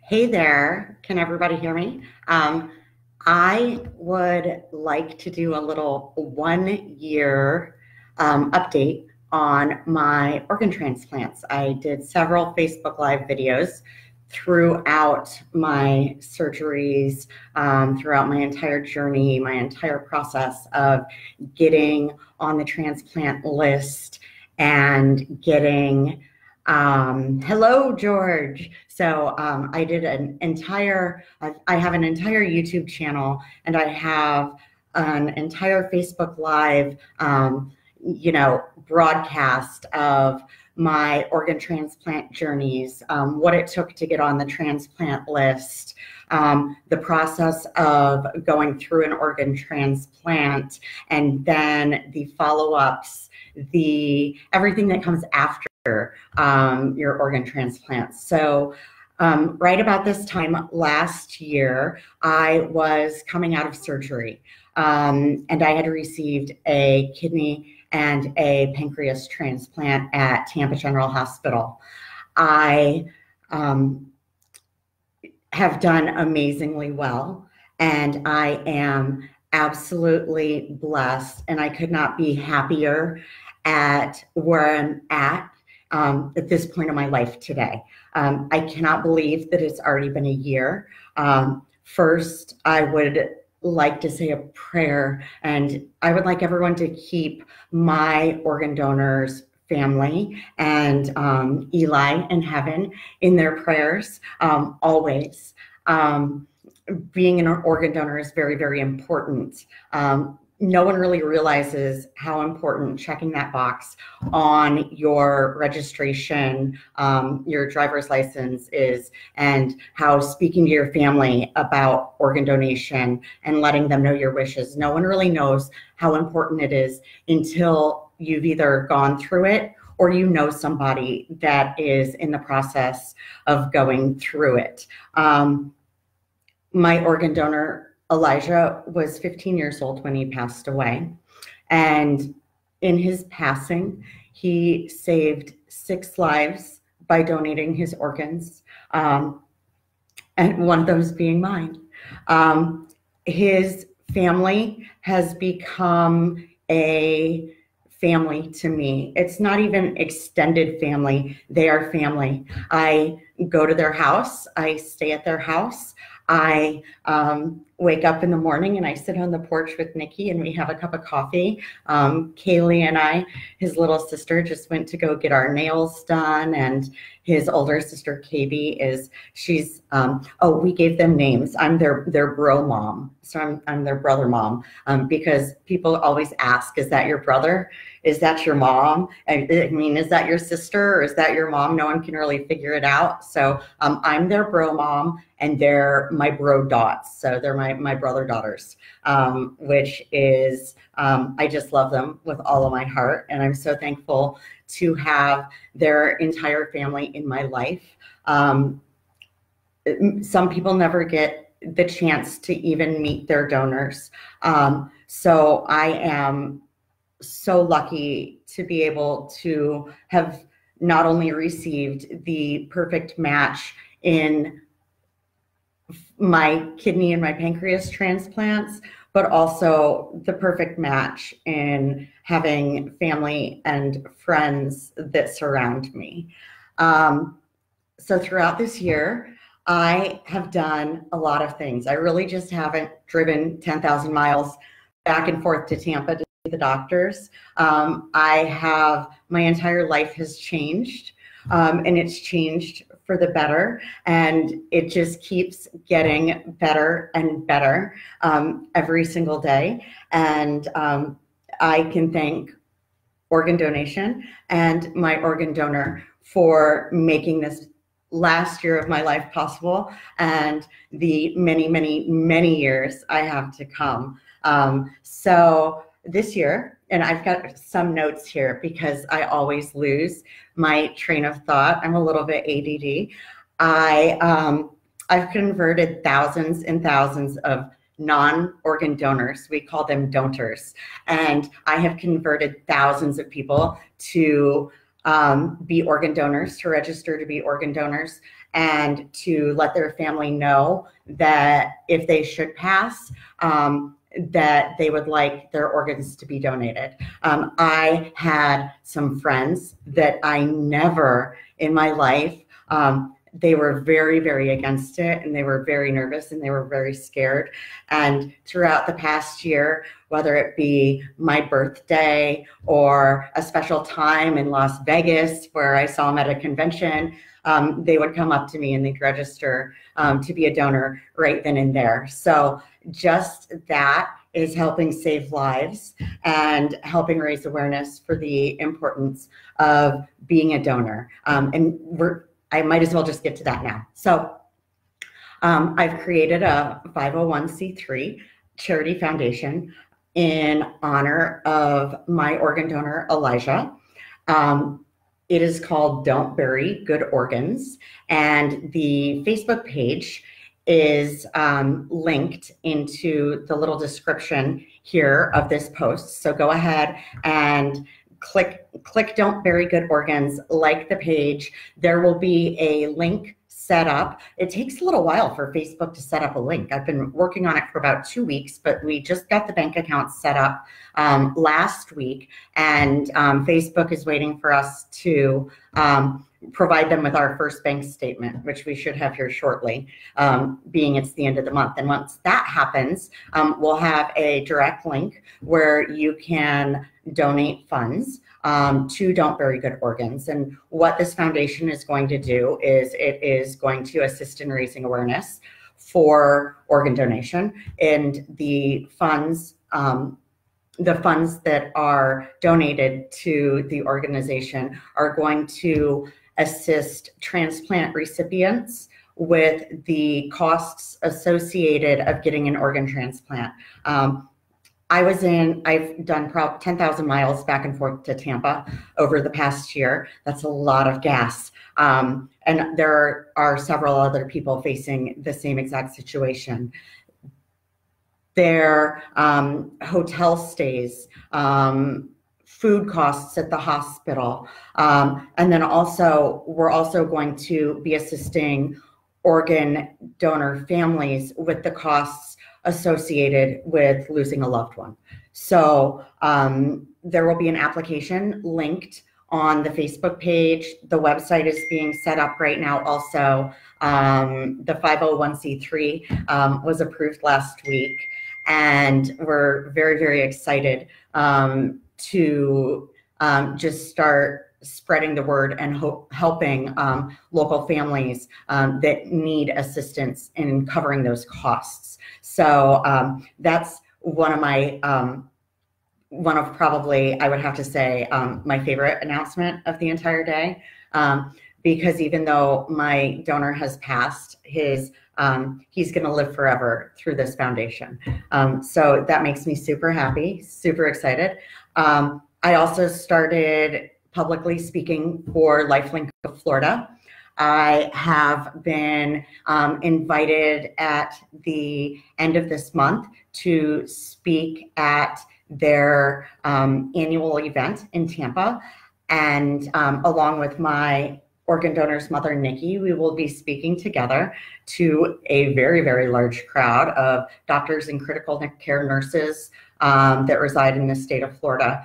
Hey there, can everybody hear me? I would like to do a little 1 year update on my organ transplants. I did several Facebook Live videos throughout my surgeries, throughout my entire journey, my entire process of getting on the transplant list and getting hello, George. So I did I have an entire YouTube channel and I have an entire Facebook Live, broadcast of my organ transplant journeys, what it took to get on the transplant list, the process of going through an organ transplant, and then the follow-ups, everything that comes after your organ transplants. So right about this time last year, I was coming out of surgery, and I had received a kidney and a pancreas transplant at Tampa General Hospital. I have done amazingly well, and I am absolutely blessed, and I could not be happier at where I'm at this point of my life today. I cannot believe that it's already been a year. First, I would like to say a prayer, and I would like everyone to keep my organ donors family and Eli in heaven in their prayers always. Being an organ donor is very, very important. No one really realizes how important checking that box on your registration, your driver's license is, and how speaking to your family about organ donation and letting them know your wishes. No one really knows how important it is until you've either gone through it or you know somebody that is in the process of going through it. My organ donor, Elijah, was 15 years old when he passed away. And in his passing, he saved 6 lives by donating his organs, and one of those being mine. His family has become a family to me. It's not even extended family. They are family. I go to their house. I stay at their house. I wake up in the morning and I sit on the porch with Nikki and we have a cup of coffee. Kaylee and I, his little sister, just went to go get our nails done, and his older sister KB she's we gave them names. I'm their bro mom, so I'm their brother mom, because people always ask, is that your brother? Is that your mom? I mean, is that your sister or is that your mom? No one can really figure it out. So I'm their bro mom and they're my bro dots. So they're my brother daughters, which is, I just love them with all of my heart. And I'm so thankful to have their entire family in my life. Some people never get the chance to even meet their donors. So I am so lucky to be able to have not only received the perfect match in my kidney and my pancreas transplants, but also the perfect match in having family and friends that surround me. So throughout this year, I have done a lot of things. I really just haven't driven 10,000 miles back and forth to Tampa to see the doctors. My entire life has changed, and it's changed for the better, and it just keeps getting better and better every single day. And I can thank organ donation and my organ donor for making this last year of my life possible, and the many, many, many years I have to come. So this year, and I've got some notes here because I always lose my train of thought. I'm a little bit ADD. I've converted thousands and thousands of non-organ donors. We call them donors. And I have converted thousands of people to be organ donors, to register to be organ donors. and to let their family know that if they should pass, that they would like their organs to be donated. I had some friends that I never in my life, they were very, very against it, and they were very nervous, and they were very scared. And throughout the past year, whether it be my birthday or a special time in Las Vegas where I saw them at a convention, they would come up to me and they'd register to be a donor right then and there. So just that is helping save lives and helping raise awareness for the importance of being a donor. I might as well just get to that now. So I've created a 501c3 charity foundation in honor of my organ donor, Elijah. It is called Don't Bury Good Organs, and the Facebook page is linked into the little description here of this post. So go ahead and click Don't Bury Good Organs, like the page. There will be a link set up. It takes a little while for Facebook to set up a link. I've been working on it for about 2 weeks, but we just got the bank account set up last week, and Facebook is waiting for us to provide them with our first bank statement, which we should have here shortly, being it's the end of the month. And once that happens, we'll have a direct link where you can donate funds to Don't Bury Good Organs. And what this foundation is going to do is it is going to assist in raising awareness for organ donation, and the funds that are donated to the organization are going to assist transplant recipients with the costs associated of getting an organ transplant. I've done probably 10,000 miles back and forth to Tampa over the past year. That's a lot of gas. And there are several other people facing the same exact situation. Their hotel stays, food costs at the hospital. And then we're also going to be assisting organ donor families with the costs associated with losing a loved one. So there will be an application linked on the Facebook page. The website is being set up right now also. The 501c3 was approved last week, and we're very, very excited to just start spreading the word and helping local families that need assistance in covering those costs. So that's one of probably, I would have to say, my favorite announcement of the entire day, because even though my donor has passed, he's going to live forever through this foundation. So that makes me super happy, super excited. I also started publicly speaking for LifeLink of Florida. I have been invited at the end of this month to speak at their annual event in Tampa. And along with my organ donor's mother, Nikki, we will be speaking together to a very, very large crowd of doctors and critical care nurses that reside in the state of Florida.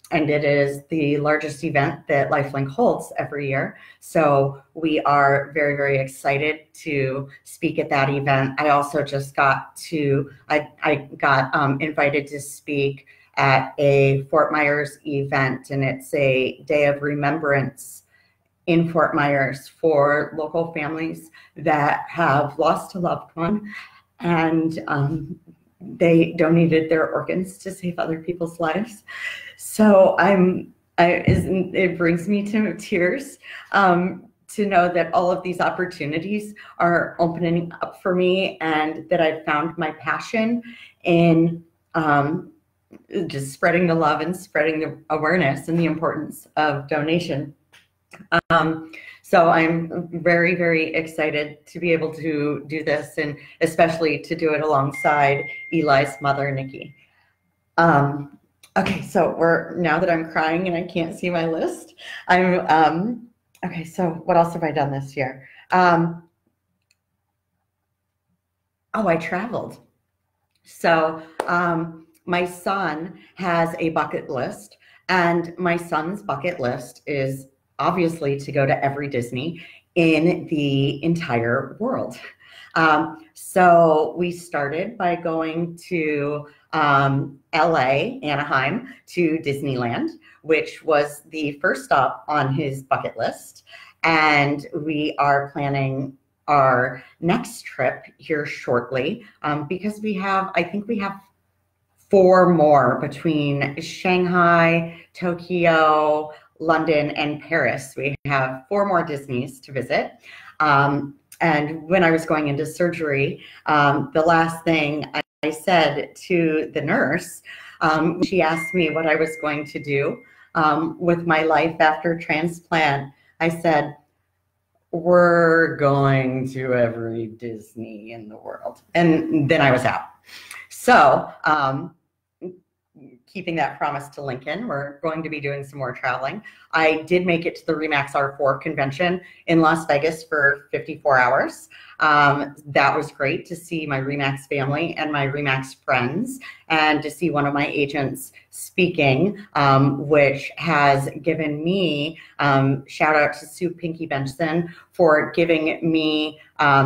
And it is the largest event that LifeLink holds every year. So we are very, very excited to speak at that event. I also just got invited to speak at a Fort Myers event, and it's a day of remembrance in Fort Myers for local families that have lost a loved one, and they donated their organs to save other people's lives. So it brings me to tears to know that all of these opportunities are opening up for me, and that I've found my passion in just spreading the love and spreading the awareness and the importance of donation. So I'm very, very excited to be able to do this, and especially to do it alongside Eli's mother, Nikki. Okay, so now that I'm crying and I can't see my list, okay, so what else have I done this year? Oh, I traveled. So my son has a bucket list, and my son's bucket list is obviously to go to every Disney in the entire world. So we started by going to LA, Anaheim, to Disneyland, which was the first stop on his bucket list. And we are planning our next trip here shortly, because I think we have 4 more between Shanghai, Tokyo, London, and Paris. We have 4 more Disneys to visit. And when I was going into surgery, the last thing I said to the nurse, she asked me what I was going to do with my life after transplant. I said, we're going to every Disney in the world. And then I was out. So, keeping that promise to Lincoln, we're going to be doing some more traveling. I did make it to the RE/MAX R4 convention in Las Vegas for 54 hours. That was great to see my RE/MAX family and my RE/MAX friends, and to see one of my agents speaking, which has given me, shout out to Sue Pinky Benson for giving me,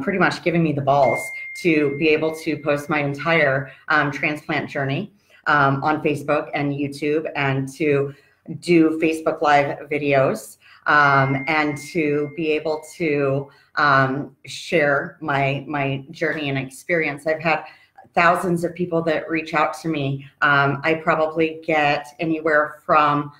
pretty much giving me the balls to be able to post my entire transplant journey on Facebook and YouTube, and to do Facebook Live videos, and to be able to share my journey and experience. I've had thousands of people that reach out to me. I probably get anywhere from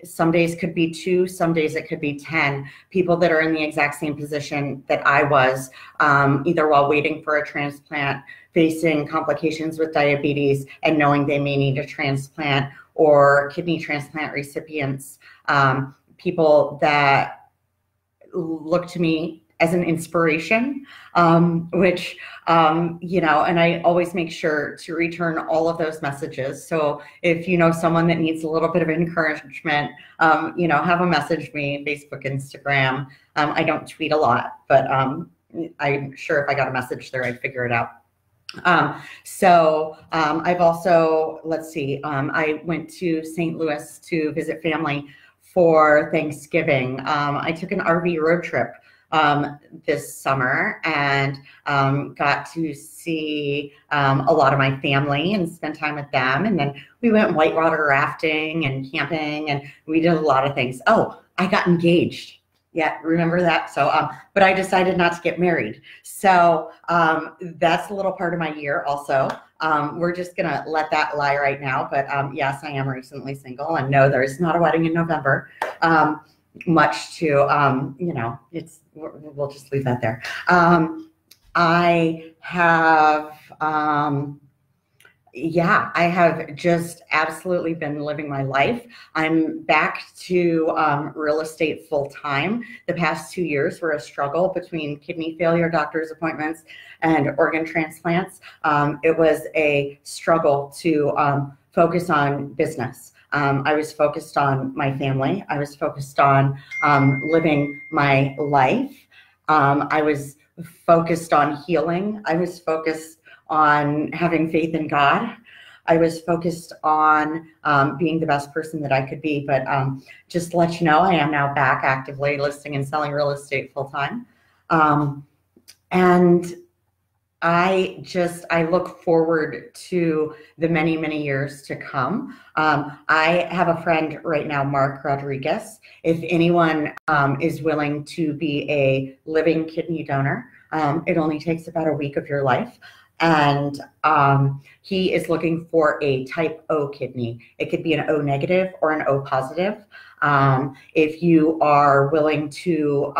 some days could be 2, some days it could be 10 people that are in the exact same position that I was, either while waiting for a transplant, facing complications with diabetes, and knowing they may need a transplant, or kidney transplant recipients, people that look to me as an inspiration, which, and I always make sure to return all of those messages. So if you know someone that needs a little bit of encouragement, have a message me, Facebook, Instagram. I don't tweet a lot, but I'm sure if I got a message there, I'd figure it out. I've also, I went to St. Louis to visit family for Thanksgiving. I took an RV road trip this summer, and got to see a lot of my family and spend time with them. And then we went whitewater rafting and camping, and we did a lot of things. Oh, I got engaged. Yeah, remember that? So, but I decided not to get married. So that's a little part of my year also. We're just gonna let that lie right now. But yes, I am recently single, and no, there is not a wedding in November. Much to, we'll just leave that there. I have just absolutely been living my life. I'm back to real estate full time. The past 2 years were a struggle between kidney failure, doctor's appointments, and organ transplants. It was a struggle to focus on business. I was focused on my family. I was focused on living my life. I was focused on healing. I was focused on having faith in God. I was focused on being the best person that I could be. But just to let you know, I am now back actively listing and selling real estate full time. And I look forward to the many, many years to come. I have a friend right now, Mark Rodriguez. If anyone is willing to be a living kidney donor, it only takes about a week of your life. And he is looking for a type O kidney. It could be an O negative or an O positive. If you are willing to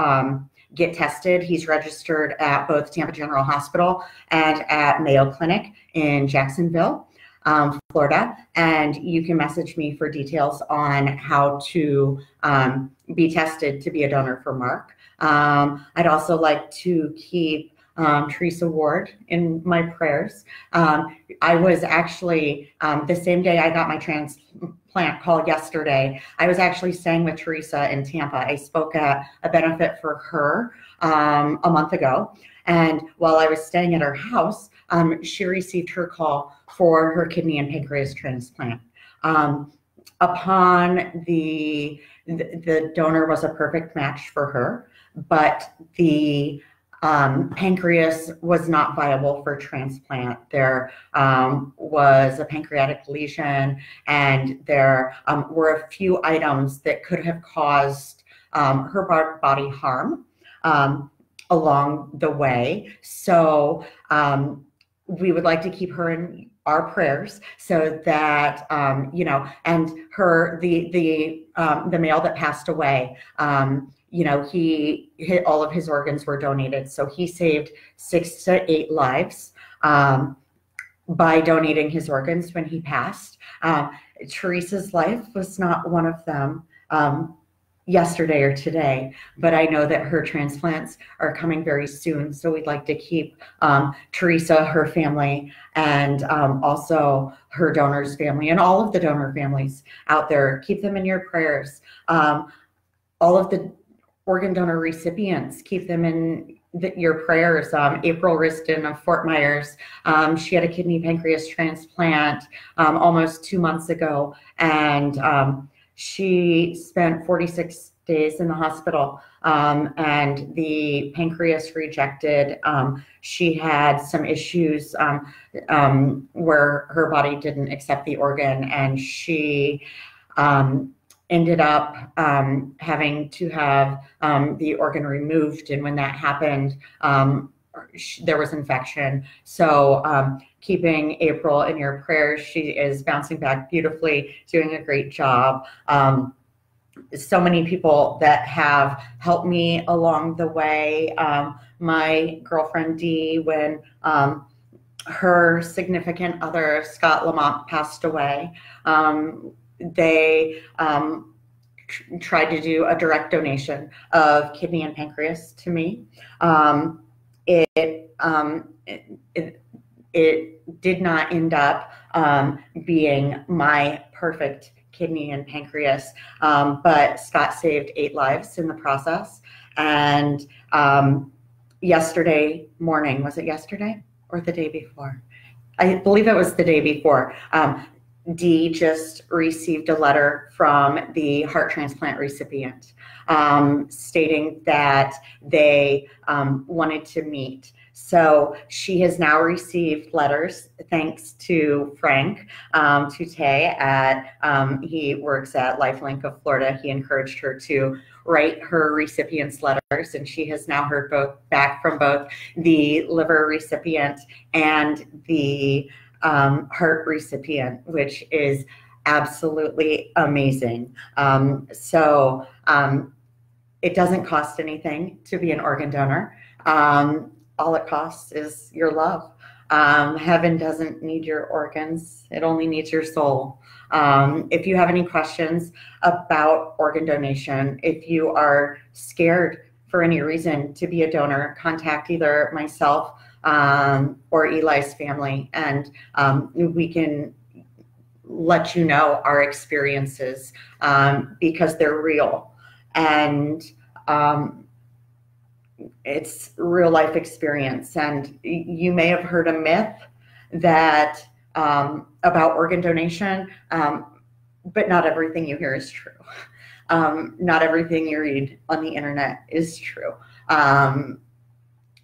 get tested, he's registered at both Tampa General Hospital and at Mayo Clinic in Jacksonville, Florida. And you can message me for details on how to be tested to be a donor for Mark. I'd also like to keep Teresa Ward in my prayers. I was actually, the same day I got my transplant call yesterday, I was actually staying with Teresa in Tampa. I spoke at a benefit for her a month ago. And while I was staying at her house, she received her call for her kidney and pancreas transplant. Upon the donor was a perfect match for her, but the pancreas was not viable for transplant. There was a pancreatic lesion, and there were a few items that could have caused her body harm along the way. So we would like to keep her in our prayers so that and the male that passed away, all of his organs were donated, so he saved 6 to 8 lives by donating his organs when he passed. Teresa's life was not one of them yesterday or today, but I know that her transplants are coming very soon, so we'd like to keep Teresa, her family, and also her donor's family, and all of the donor families out there, keep them in your prayers. All of the organ donor recipients, keep them in your prayers. April Riston of Fort Myers, she had a kidney pancreas transplant almost 2 months ago, and she spent 46 days in the hospital, and the pancreas rejected. She had some issues where her body didn't accept the organ, and she ended up having to have the organ removed. And when that happened, there was infection. So keeping April in your prayers. She is bouncing back beautifully, doing a great job. So many people that have helped me along the way. My girlfriend Dee, when her significant other, Scott Lamont, passed away, they tried to do a direct donation of kidney and pancreas to me. It did not end up being my perfect kidney and pancreas, but Scott saved 8 lives in the process. And yesterday morning, was it yesterday or the day before? I believe it was the day before. Dee just received a letter from the heart transplant recipient stating that they wanted to meet. So she has now received letters, thanks to Frank Tute he works at Lifelink of Florida. He encouraged her to write her recipients letters, and she has now heard back from both the liver recipient and the heart recipient, which is absolutely amazing. It doesn't cost anything to be an organ donor. All it costs is your love. Heaven doesn't need your organs. It only needs your soul. If you have any questions about organ donation, if you are scared for any reason to be a donor, contact either myself or Eli's family, and we can let you know our experiences because they're real. And it's real life experience. And you may have heard a myth that about organ donation, but not everything you hear is true. Not everything you read on the internet is true.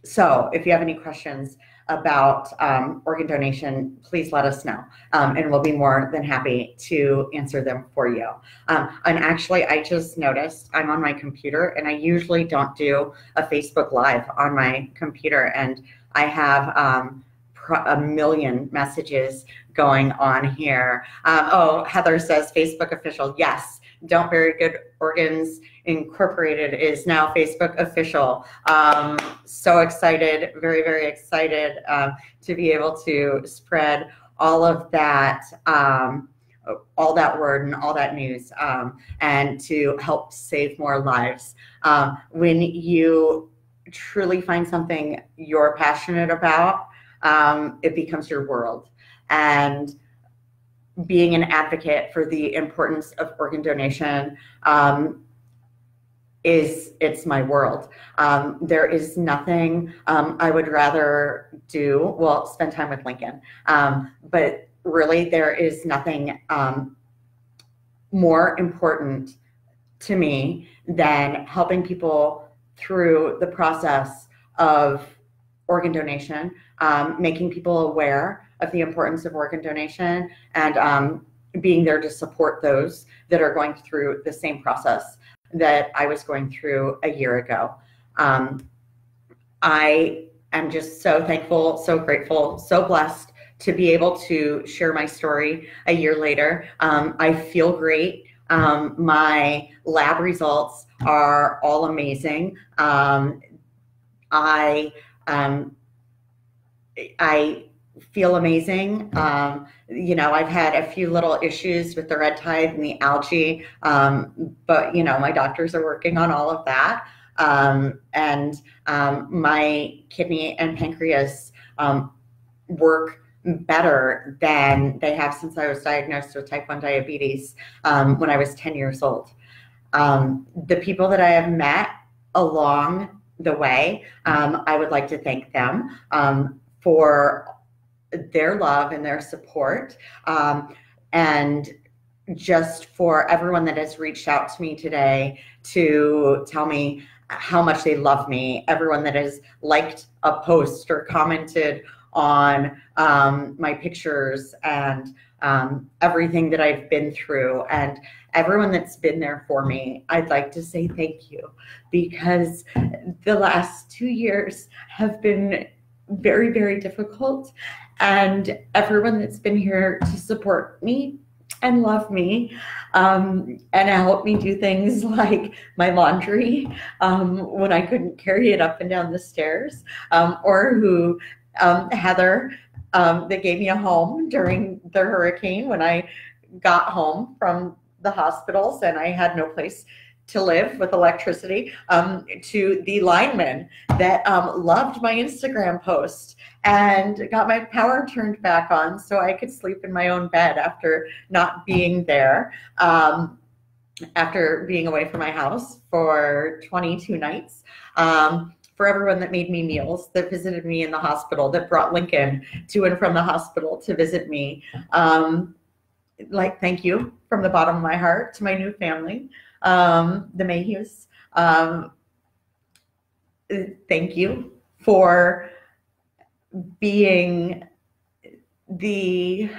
So if you have any questions about organ donation, please let us know, and we'll be more than happy to answer them for you. And actually, I just noticed I'm on my computer, and I usually don't do a Facebook Live on my computer, and I have a million messages going on here. Oh, Heather says Facebook official. Yes, Don't Bury Good Organs Incorporated is now Facebook official. So excited, very, very excited to be able to spread all of that, all that word and all that news, and to help save more lives. When you truly find something you're passionate about, it becomes your world. And being an advocate for the importance of organ donation, it's my world. There is nothing I would rather do. Well, spend time with Lincoln, but really there is nothing more important to me than helping people through the process of organ donation, making people aware of the importance of organ donation, and being there to support those that are going through the same process that I was going through a year ago. I am just so thankful, so grateful, so blessed to be able to share my story a year later. I feel great. My lab results are all amazing. I feel amazing. I've had a few little issues with the red tide and the algae, but my doctors are working on all of that. And my kidney and pancreas work better than they have since I was diagnosed with type 1 diabetes when I was 10 years old. The people that I have met along the way, I would like to thank them for their love and their support, and just for everyone that has reached out to me today to tell me how much they love me, everyone that has liked a post or commented on my pictures and everything that I've been through, and everyone that's been there for me. I'd like to say thank you, because the last 2 years have been very, very difficult, and everyone that's been here to support me and love me, and help me do things like my laundry when I couldn't carry it up and down the stairs, or who Heather, that gave me a home during the hurricane when I got home from the hospitals and I had no place to live with electricity, to the lineman that loved my Instagram post and got my power turned back on so I could sleep in my own bed after not being there, after being away from my house for 22 nights. For everyone that made me meals, that visited me in the hospital, that brought Lincoln to and from the hospital to visit me. Thank you from the bottom of my heart to my new family, the Mayhews. Thank you for being the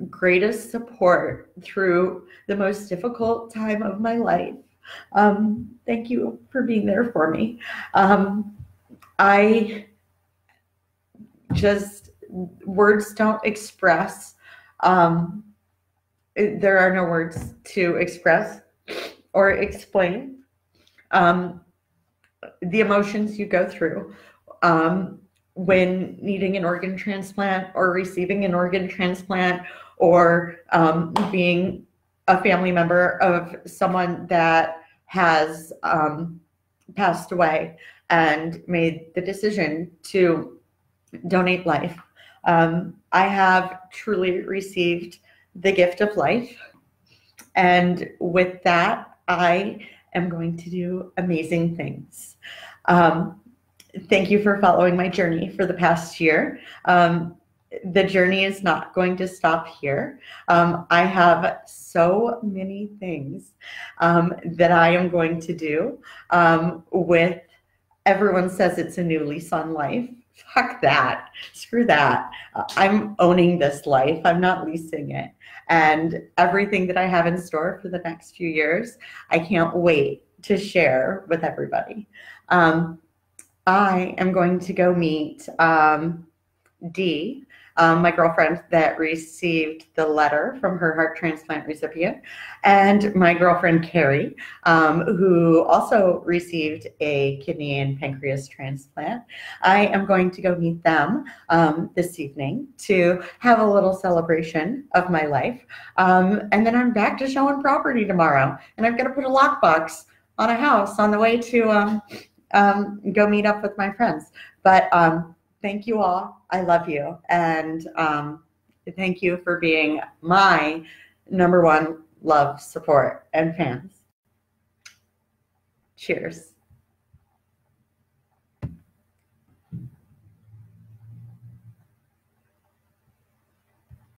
greatest support through the most difficult time of my life. Thank you for being there for me. I just, words don't express, there are no words to express or explain the emotions you go through when needing an organ transplant or receiving an organ transplant, or being a family member of someone that has passed away and made the decision to donate life. I have truly received the gift of life, and with that, I am going to do amazing things. Thank you for following my journey for the past year. The journey is not going to stop here. I have so many things that I am going to do with, everyone says it's a new lease on life. Fuck that. Screw that. I'm owning this life. I'm not leasing it. And everything that I have in store for the next few years, I can't wait to share with everybody. I am going to go meet Dee, my girlfriend that received the letter from her heart transplant recipient, and my girlfriend Carrie, who also received a kidney and pancreas transplant. I am going to go meet them this evening to have a little celebration of my life, and then I'm back to showing property tomorrow, and I've got to put a lockbox on a house on the way to go meet up with my friends. But thank you all. I love you. And thank you for being my number one love, support, and fans. Cheers.